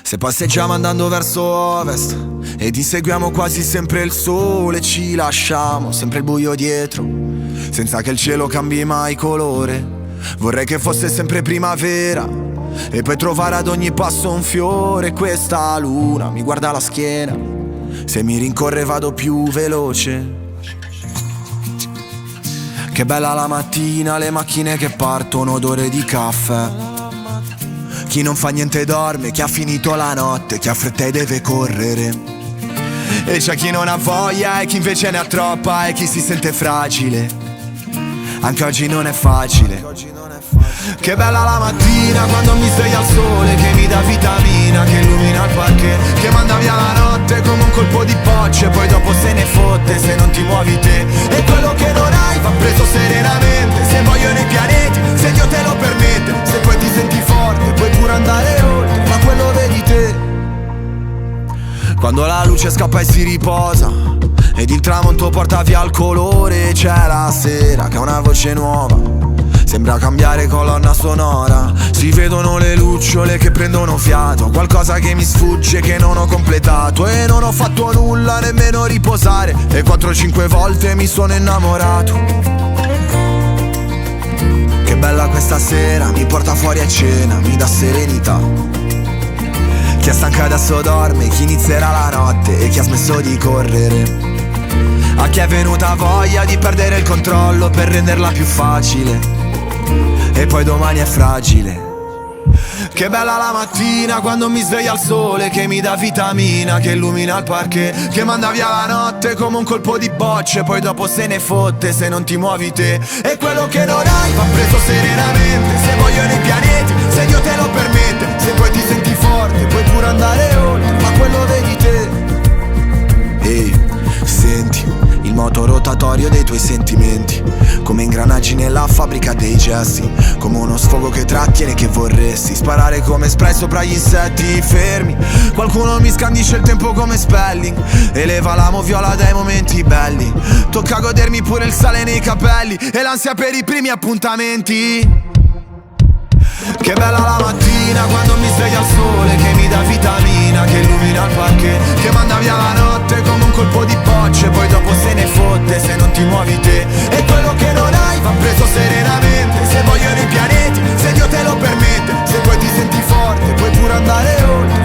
Se passeggiamo andando verso ovest ed inseguiamo quasi sempre il sole, ci lasciamo sempre il buio dietro, senza che il cielo cambi mai colore. Vorrei che fosse sempre primavera e poi trovare ad ogni passo un fiore. Questa luna mi guarda la schiena, se mi rincorre vado più veloce. Che bella la mattina, le macchine che partono, odore di caffè. Chi non fa niente dorme, chi ha finito la notte, chi ha fretta e deve correre. E c'è chi non ha voglia e chi invece ne ha troppa, e chi si sente fragile. Anche oggi non è facile. Che bella la mattina quando mi sveglia il sole, che mi dà vitamina, che illumina il parquet, che manda via la notte come un colpo di bocce, poi dopo se ne fotte se non ti muovi te. E quello che non hai va preso serenamente, se vogliono i pianeti, se Dio te lo permette. Se poi ti senti forte puoi pure andare oltre, ma quello vedi te. Quando la luce scappa e si riposa ed il tramonto porta via il colore, c'è la sera che ha una voce nuova, sembra cambiare colonna sonora. Si vedono le lucciole che prendono fiato, qualcosa che mi sfugge che non ho completato. E non ho fatto nulla, nemmeno riposare, e 4-5 volte mi sono innamorato. Che bella questa sera, mi porta fuori a cena, mi dà serenità. Chi è stanca adesso dorme, chi inizierà la notte e chi ha smesso di correre. A chi è venuta voglia di perdere il controllo per renderla più facile, e poi domani è fragile. Che bella la mattina quando mi sveglia il sole, che mi dà vitamina, che illumina il parquet, che manda via la notte come un colpo di bocce, poi dopo se ne fotte se non ti muovi te. E quello che non hai va preso serenamente, se vogliono i pianeti, se Dio te lo permette. Se poi ti senti forte puoi pure andare oltre, ma quello vedi te. Ehi, senti il moto rotatorio dei tuoi sentimenti, come ingranaggi nella fabbrica dei gesti, come uno sfogo che trattiene che vorresti sparare come spray sopra gli insetti fermi. Qualcuno mi scandisce il tempo come Spelling, eleva l'amo viola dai momenti belli. Tocca godermi pure il sale nei capelli e l'ansia per i primi appuntamenti. Che bella la mattina quando mi sveglia il sole, che mi dà vitamina, che illumina il parquet, che manda via la notte come un colpo di bocce, poi dopo se ne fotte se non ti muovi te. E quello che non hai va preso serenamente, se vogliono i pianeti, se Dio te lo permette. Se poi ti senti forte puoi pure andare oltre,